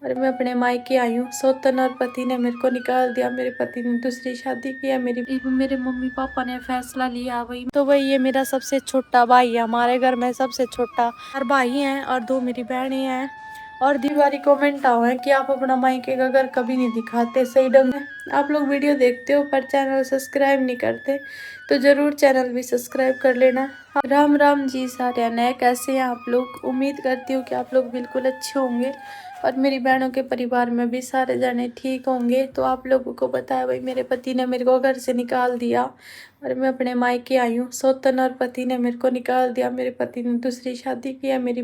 और मैं अपने मायके आई हूँ। सौतन और पति ने मेरे को निकाल दिया, मेरे पति ने दूसरी शादी किया। मेरे मम्मी पापा ने फैसला लिया भाई, तो भाई ये मेरा सबसे छोटा भाई है हमारे घर में, सबसे छोटा। और भाई हैं और दो मेरी बहनें हैं। और दीवारी कमेंट आओ है कि आप अपना मायके का घर कभी नहीं दिखाते सही ढंग से। आप लोग वीडियो देखते हो पर चैनल सब्सक्राइब नहीं करते, तो जरूर चैनल भी सब्सक्राइब कर लेना। राम राम जी सारे ने, कैसे हैं आप लोग? उम्मीद करती हूँ कि आप लोग बिल्कुल अच्छे होंगे और मेरी बहनों के परिवार में भी सारे जने ठीक होंगे। तो आप लोगों को पता है भाई, मेरे पति ने मेरे को घर से निकाल दिया और मैं अपने मायके आई हूँ। सौतन और पति ने मेरे को निकाल दिया, मेरे पति ने दूसरी शादी किया। मेरी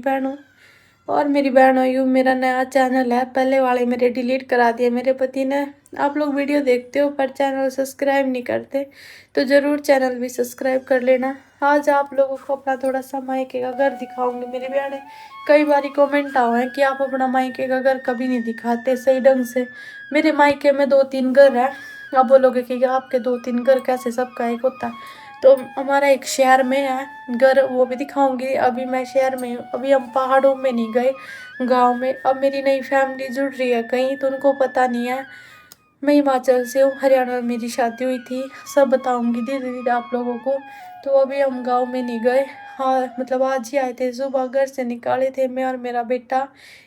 बहनों यू मेरा नया चैनल है, पहले वाले मेरे डिलीट करा दिए मेरे पति ने। आप लोग वीडियो देखते हो पर चैनल सब्सक्राइब नहीं करते, तो ज़रूर चैनल भी सब्सक्राइब कर लेना। आज आप लोगों को अपना थोड़ा सा मायके का घर दिखाऊंगी। मेरी बहनें कई बार कमेंट आओ है कि आप अपना मायके का घर कभी नहीं दिखाते सही ढंग से। मेरे मायके में 2-3 घर है। आप बोलोगे कि आपके 2-3 घर कैसे, सबका एक होता है? तो हमारा एक शहर में है घर, वो भी दिखाऊंगी। अभी मैं शहर में हूँ, अभी हम पहाड़ों में नहीं गए, गांव में। अब मेरी नई फैमिली जुड़ रही है कहीं, तो उनको पता नहीं है। मैं हिमाचल से हूँ, हरियाणा में मेरी शादी हुई थी, सब बताऊंगी धीरे धीरे आप लोगों को। तो अभी हम गांव में नहीं गए। हाँ मतलब आज ही आए थे, सुबह घर से निकाले थे मैं और मेरा बेटा।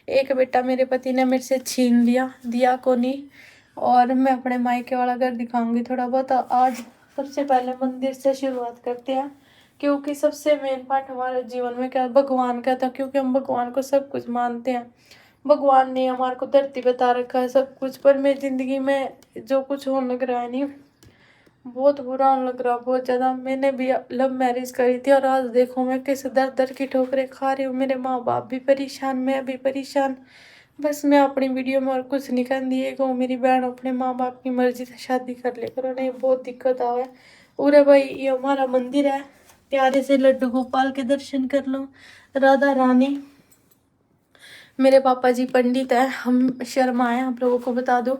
एक बेटा मेरे पति ने मेरे से छीन लिया, दिया को नहीं। और मैं अपने मायके वाला घर दिखाऊंगी थोड़ा बहुत आज। सबसे पहले मंदिर से शुरुआत करते हैं, क्योंकि सबसे मेन पार्ट हमारे जीवन में क्या, भगवान का था। क्योंकि हम भगवान को सब कुछ मानते हैं। भगवान ने हमारे को धरती बता रखा है सब कुछ। पर मेरी जिंदगी में जो कुछ होने लग रहा है नहीं, बहुत बुरा होने लग रहा, बहुत ज़्यादा। मैंने भी लव मैरिज करी थी और आज देखो मैं किस दर दर की ठोकरें खा रही हूँ। मेरे माँ बाप भी परेशान, मैं भी परेशान। बस मैं अपनी वीडियो में और कुछ नहीं कर दिए को, मेरी बहन अपने माँ बाप की मर्जी से शादी कर लेकर उन्हें बहुत दिक्कत आवे। पूरे भाई ये हमारा मंदिर है, प्यारे से लड्डू गोपाल के दर्शन कर लो, राधा रानी। मेरे पापा जी पंडित है, हम शर्मा है आप लोगों को बता दूं।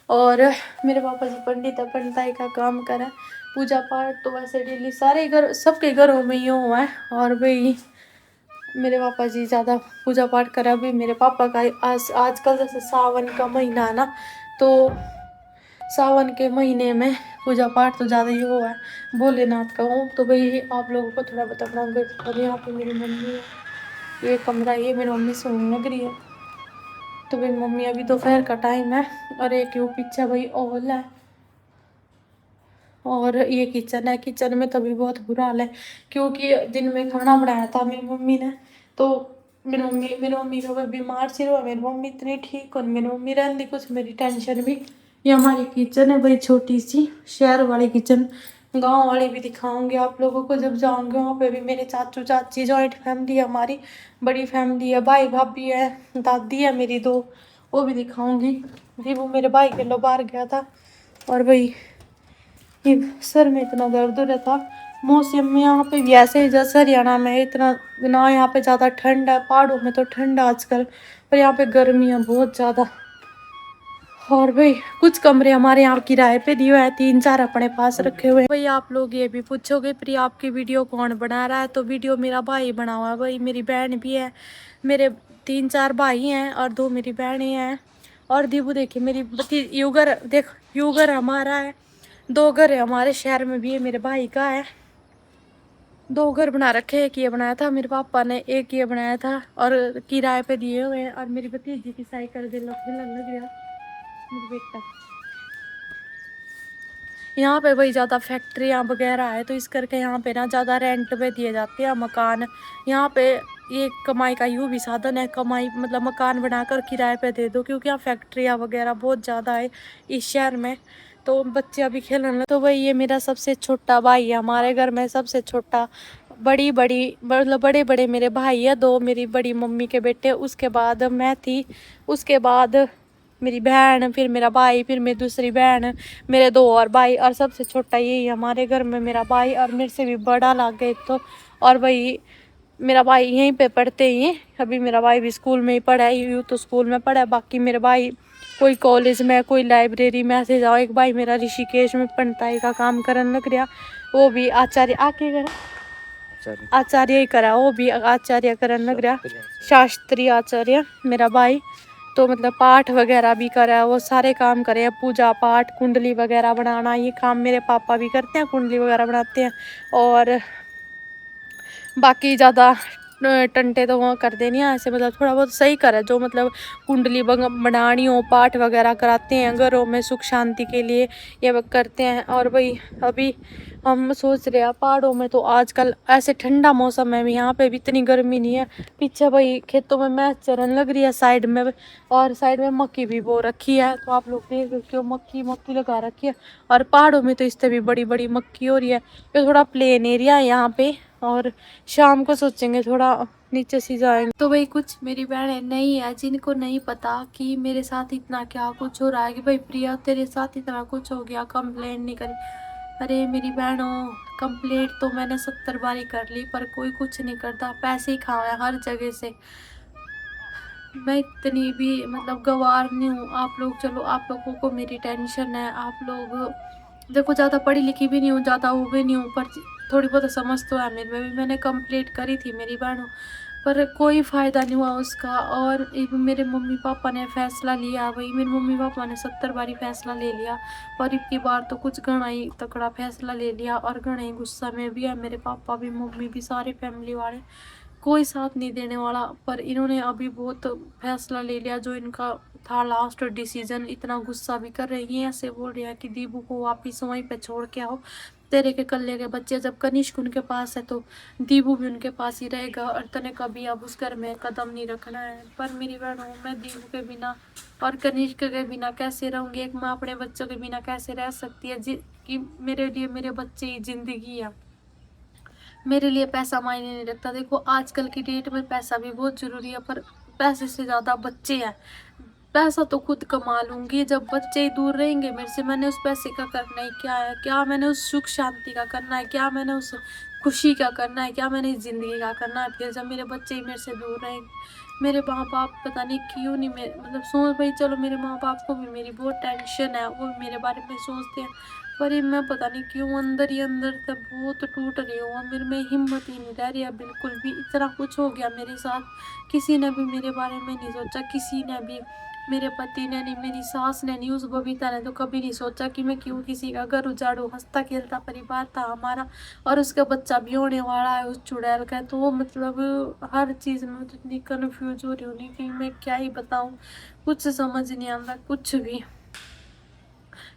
और मेरे पापा जी पंडित है, पंडिताई का काम करा। पूजा पाठ तो वैसे डेली सारे घर, सबके घरों में ही हुआ है। और भाई मेरे पापा जी ज़्यादा पूजा पाठ करा भी। मेरे पापा का आजकल जैसे सावन का महीना है ना, तो सावन के महीने में पूजा पाठ तो ज़्यादा ही हुआ है भोलेनाथ का हूँ। तो भाई आप लोगों को थोड़ा बताना होगा। और यहाँ पे मेरी मम्मी है, ये कमरा, ये मेरी मम्मी सोने लग रही है। तो भाई मम्मी अभी दोपहर का टाइम है। और एक वो पीछे भाई हॉल है और ये किचन है। किचन में तभी बहुत बुरा हाल है, क्योंकि दिन में खाना बनाया था मेरी मम्मी ने। तो मेरी मम्मी का बीमार सी हुआ, मेरी मम्मी इतनी ठीक हो, मेरी मम्मी रहती कुछ मेरी टेंशन भी। ये हमारी किचन है भाई, छोटी सी शहर वाली किचन। गांव वाले भी दिखाऊंगे आप लोगों को जब जाऊंगे वहाँ पे भी। मेरे चाचू चाची, जॉइंट फैमिली है हमारी, बड़ी फैमिली है। भाई भाभी है, दादी है मेरी दो, वो भी दिखाऊंगी। भी वो मेरे भाई के लो बाहर गया था। और भाई ये सर में इतना दर्द रहता। मौसम में यहाँ पे भी ऐसे ही जैसे हरियाणा में इतना ना, यहाँ पे ज़्यादा ठंड है, पहाड़ों में तो ठंड है आजकल, पर यहाँ पे गर्मी है बहुत ज़्यादा। और भाई कुछ कमरे हमारे यहाँ किराए पे दिए हुए हैं, 3-4 अपने पास रखे हुए हैं। भाई आप लोग ये भी पूछोगे प्रिया आपकी वीडियो कौन बना रहा है? तो वीडियो मेरा भाई बना हुआ है भाई, मेरी बहन भी है। मेरे 3-4 भाई हैं और 2 मेरी बहनें हैं। और दीबू देखिए मेरी युगर, देख युगर हमारा है। 2 घर है हमारे शहर में भी, है मेरे भाई का है। 2 घर बना रखे, एक ये बनाया था मेरे पापा ने, एक ये बनाया था और किराए पे दिए हुए हैं। और मेरी भतीजी की साइकिल दिल लग गया मेरे बेटा। यहाँ पे भाई ज़्यादा फैक्ट्रियाँ वगैरह है, तो इस करके यहाँ पे ना ज़्यादा रेंट पे दिए जाते हैं मकान। यहाँ पे ये कमाई का यूँ भी साधन है, कमाई मतलब मकान बनाकर किराए पे दे दो, क्योंकि यहाँ फैक्ट्रियाँ वगैरह बहुत ज़्यादा है इस शहर में। तो बच्चे अभी खेलने लगे। तो भाई ये मेरा सबसे छोटा भाई है हमारे घर में, सबसे छोटा। बड़ी बड़ी मतलब बड़े बड़े मेरे भाई है, 2 मेरी बड़ी मम्मी के बेटे, उसके बाद मैं थी, उसके बाद मेरी बहन, फिर मेरा भाई, फिर मेरी दूसरी बहन, मेरे 2 और भाई, और सबसे छोटा यही है हमारे घर में मेरा भाई। और मेरे से भी बड़ा लग गए तो। और भाई मेरा भाई यहीं पे पढ़ते ही, अभी मेरा भाई भी स्कूल में ही पढ़ा है, यूँ तो स्कूल में पढ़ा है। बाकी मेरे भाई कोई कॉलेज में, कोई लाइब्रेरी में ऐसे जाओ। एक भाई मेरा ऋषिकेश में पंडिताई का काम करने लग गया, वो भी आचार्य आके करा, आचार्य ही करा, वो भी आचार्य करने लग गया, शास्त्री आचार्य मेरा भाई। तो मतलब पाठ वगैरह भी करा, वो सारे काम करे हैं, पूजा पाठ, कुंडली वगैरह बनाना, ये काम मेरे पापा भी करते हैं, कुंडली वगैरह बनाते हैं। और बाकी ज़्यादा टंटे तो वहाँ कर देनी है ऐसे, मतलब थोड़ा बहुत सही करे, जो मतलब कुंडली बनानी हो, पाठ वगैरह कराते हैं घरों में सुख शांति के लिए, ये वो करते हैं। और भाई अभी हम सोच रहे हैं पहाड़ों में तो आजकल ऐसे ठंडा मौसम है, यहाँ पे भी इतनी गर्मी नहीं है। पीछे भाई खेतों में मैच चरन लग रही है साइड में, और साइड में मक्की भी बो रखी है, तो आप लोग देख सकते हो मक्की मक्की लगा रखी है। और पहाड़ों में तो इससे भी बड़ी बड़ी मक्की हो रही है। ये थोड़ा प्लेन एरिया है यहाँ पे, और शाम को सोचेंगे थोड़ा नीचे से जाएंगे। तो भाई कुछ मेरी बहनें नहीं है जिनको नहीं पता कि मेरे साथ इतना क्या कुछ हो रहा है, कि भाई प्रिया तेरे साथ इतना कुछ हो गया, कंप्लेंट नहीं करी। अरे मेरी बहनों, कंप्लेंट तो मैंने 70 बारी कर ली, पर कोई कुछ नहीं करता, पैसे ही खाए हर जगह से। मैं इतनी भी मतलब गवार नहीं हूँ। आप लोग चलो, आप लोगों को मेरी टेंशन है, आप लोग देखो ज़्यादा पढ़ी लिखी भी नहीं हूँ, ज़्यादा वो भी नहीं हूँ, पर थोड़ी बहुत समझ तो है मेरे में भी। मैंने कंप्लीट करी थी मेरी बहनों, पर कोई फ़ायदा नहीं हुआ उसका। और एक मेरे मम्मी पापा ने फ़ैसला लिया, भाई मेरे मम्मी पापा ने 70 बारी फ़ैसला ले लिया, पर अब की बार तो कुछ घना ही तकड़ा फ़ैसला ले लिया, और घना ही गुस्सा में भी है मेरे पापा भी, मम्मी भी, सारे फैमिली वाले, कोई साथ नहीं देने वाला। पर इन्होंने अभी बहुत फैसला ले लिया जो इनका था लास्ट डिसीजन। इतना गुस्सा भी कर रही है, ऐसे बोल रही है कि दीबू को वापिस वहीं पे छोड़ के आओ, तेरे के कल्ले के बच्चे, जब कनिष्क उनके पास है तो दीबू भी उनके पास ही रहेगा, और तने कभी अब उस घर में कदम नहीं रखना है। पर मेरी बहनों, मैं दीबू के बिना और कनिष्क के बिना कैसे रहूँगी? एक माँ अपने बच्चों के बिना कैसे रह सकती है? कि मेरे लिए मेरे बच्चे ही जिंदगी है, मेरे लिए पैसा मायने नहीं रखता। देखो आजकल की डेट में पैसा भी बहुत ज़रूरी है, पर पैसे से ज़्यादा बच्चे हैं। पैसा तो खुद कमा लूँगी, जब बच्चे ही दूर रहेंगे मेरे से, मैंने उस पैसे का करना ही क्या है? क्या मैंने उस सुख शांति का करना है? क्या मैंने उस खुशी का करना है? क्या मैंने इस ज़िंदगी का करना है फिर, जब मेरे बच्चे ही मेरे से दूर रहेंगे? मेरे माँ बाप पता नहीं क्यों नहीं, मेरे मतलब सोच भाई, चलो मेरे माँ बाप को भी मेरी बहुत टेंशन है, वो भी मेरे बारे में सोचते हैं, पर ये मैं पता नहीं क्यों अंदर ही अंदर से बहुत टूट रही हूँ। मेरे में हिम्मत ही नहीं रह रही है बिल्कुल भी। इतना कुछ हो गया मेरे साथ, किसी ने भी मेरे बारे में नहीं सोचा, किसी ने भी, मेरे पति ने नहीं, मेरी सास ने नहीं, उस बबीता ने तो कभी नहीं सोचा कि मैं क्यों किसी का घर उजाड़ू। हंसता खेलता परिवार था हमारा, और उसका बच्चा भी होने वाला है उस चुड़ैल का। तो वो मतलब हर चीज़ में तो इतनी कन्फ्यूज हो रही हूँ कि मैं क्या ही बताऊँ, कुछ समझ नहीं आता कुछ भी।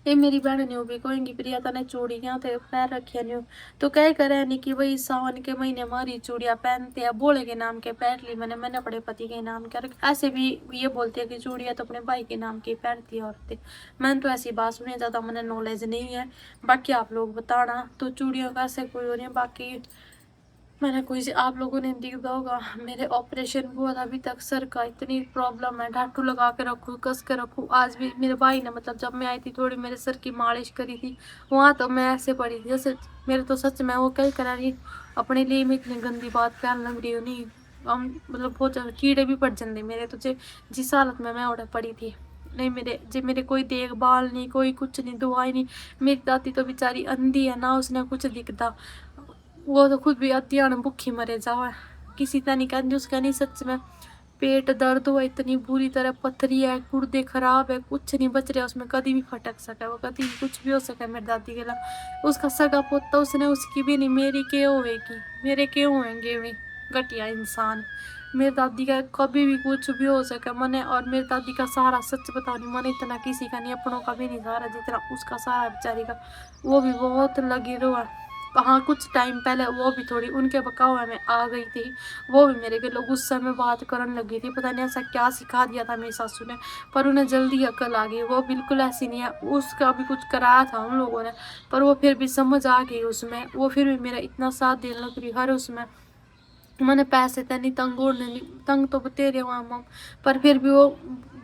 ये मेरी बहन नहीं भी कहेंगी प्रिया तने चूड़ी यहाँ थे पैर रखिया नहीं, तो कह करे नहीं कि भाई सावन के महीने हमारी चूड़ियाँ पहनते हैं, बोले के नाम के पहन ली मैंने अपने पति के नाम के। ऐसे भी ये बोलते हैं कि चूड़ियाँ तो अपने भाई के नाम की पहनती है औरतें। मैंने तो ऐसी बात सुनी, ज़्यादा मैंने नॉलेज नहीं है, बाकी आप लोग बताना। तो चूड़ियों का ऐसे कोई हो नहीं, बाकी मैंने कोई आप लोगों ने देखा होगा मेरे ऑपरेशन हुआ था, अभी तक सर का इतनी प्रॉब्लम है, ढाटू लगा के रखूँ, कस के रखूँ। आज भी मेरे भाई ने मतलब जब मैं आई थी थोड़ी मेरे सर की मालिश करी थी, वहाँ तो मैं ऐसे पड़ी थी जैसे मेरे तो सच में वो कल करा रही अपने लिए। मैं इतनी गंदी बात कहने लग रही हूँ नहीं, हम मतलब बहुत ज़्यादा कीड़े भी पड़ जाते मेरे तो, जिस हालत में मैं उड़े पड़ी थी। नहीं मेरे कोई देखभाल नहीं, कोई कुछ नहीं, दवाई नहीं। मेरी दादी तो बेचारी अंधी है ना, उसने कुछ दिखता, वो तो खुद भी अतियान भूखी मरे जाओ, किसी तरह नहीं कहती उसका नहीं। सच में पेट दर्द हुआ इतनी बुरी तरह, पथरी है, गुर्दे खराब है, कुछ नहीं बच रहा उसमें, कभी भी फटक सका वो, कभी भी कुछ भी हो सका मेरी दादी के लिए। उसका सगा पोता उसने, उसकी भी नहीं, मेरी क्यों होएगी, मेरे क्यों होंगे वे घटिया इंसान। मेरी दादी का कभी भी कुछ भी हो सके मने, और मेरी दादी का सहारा सच बता नहीं मने इतना किसी का नहीं, अपनों का भी नहीं सहारा जितना उसका सहारा बेचारी का। वो भी बहुत लगी रहा। हाँ कुछ टाइम पहले वो भी थोड़ी उनके बकावा में आ गई थी, वो भी मेरे के लोग गुस्से में बात करने लगी थी, पता नहीं ऐसा क्या सिखा दिया था मेरी सासू ने, पर उन्हें जल्दी अकल आ गई। वो बिल्कुल ऐसी नहीं है, उसका भी कुछ कराया था उन लोगों ने, पर वो फिर भी समझ आ गई उसमें, वो फिर भी मेरा इतना साथ देने लग रही हर उसमें। मैंने पैसे तो नहीं तंग और नहीं तंग तो बतेरे हुआ हम, पर फिर भी वो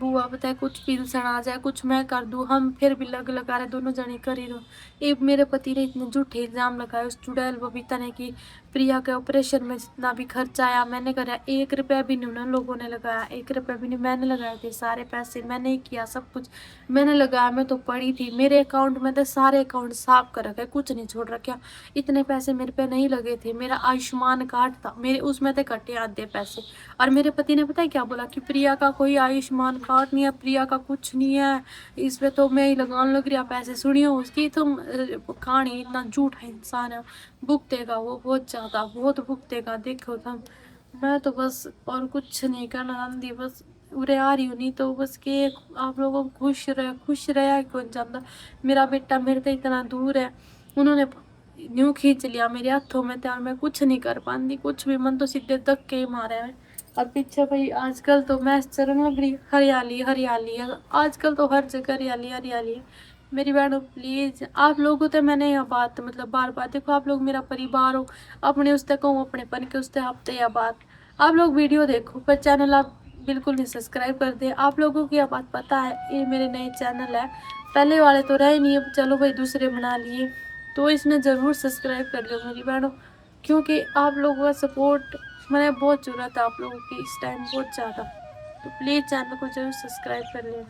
बुआ बताए कुछ पिलसन आ जाए कुछ मैं कर दूँ, हम फिर भी लगा रहे दोनों जने कर ही रहो। ये मेरे पति ने इतने झूठे इल्ज़ाम लगाए उस चुड़ैल बबीता ने कि प्रिया के ऑपरेशन में जितना भी खर्चा आया मैंने करा, 1 रुपया भी नहीं उन लोगों ने लगाया, 1 रुपया भी नहीं मैंने लगाए थे। सारे पैसे मैंने ही किया, सब कुछ मैंने लगाया। मैं तो पड़ी थी, मेरे अकाउंट में तो सारे अकाउंट साफ कर रखे, कुछ नहीं छोड़ रखा। इतने पैसे मेरे पे नहीं लगे थे। मेरा आयुष्मान कार्ड था, मेरे उसमें तो कटे आधे पैसे। और मेरे पति ने पता है क्या बोला कि प्रिया का कोई आयुष्मान कार्ड नहीं है, प्रिया का कुछ नहीं है, इस पे तो मैं ही लगाने लग रहा पैसे। सुनियो उसकी तुम कहानी, इतना झूठा इंसान है, भुगतेगा वो बहुत ज़्यादा, बहुत भुगतेगा। देखो तुम, मैं तो बस और कुछ नहीं करना चाहती, बस उरे आ रही हूँ। नहीं तो बस के आप लोगों को खुश रहा कौन चाहता। मेरा बेटा मेरे से इतना दूर है, उन्होंने न्यू खींच लिया मेरे हाथों में तो, और मैं कुछ नहीं कर पाती, कुछ भी। मन तो सीधे धक्के ही मारे हैं। और पीछे भाई आजकल तो मैं चरण लग रही, हरियाली हरियाली है, आजकल तो हर जगह हरियाली हरियाली है। मेरी बहनों प्लीज़, आप लोगों तो मैंने यह बात मतलब बार बार, देखो आप लोग मेरा परिवार हो, अपने उससे कहूँ अपने पन के उससे हफ्ते या बात, आप लोग वीडियो देखो पर चैनल आप बिल्कुल नहीं सब्सक्राइब कर दे। आप लोगों की यह बात पता है, ये मेरे नए चैनल है, पहले वाले तो रहे नहीं, अब चलो भाई दूसरे बना लिए, तो इसने ज़रूर सब्सक्राइब कर लो मेरी बहनों, क्योंकि आप लोगों का सपोर्ट मैंने बहुत ज़रूरत है आप लोगों की इस टाइम, बहुत ज़्यादा। तो प्लीज़ चैनल को ज़रूर सब्सक्राइब कर लें।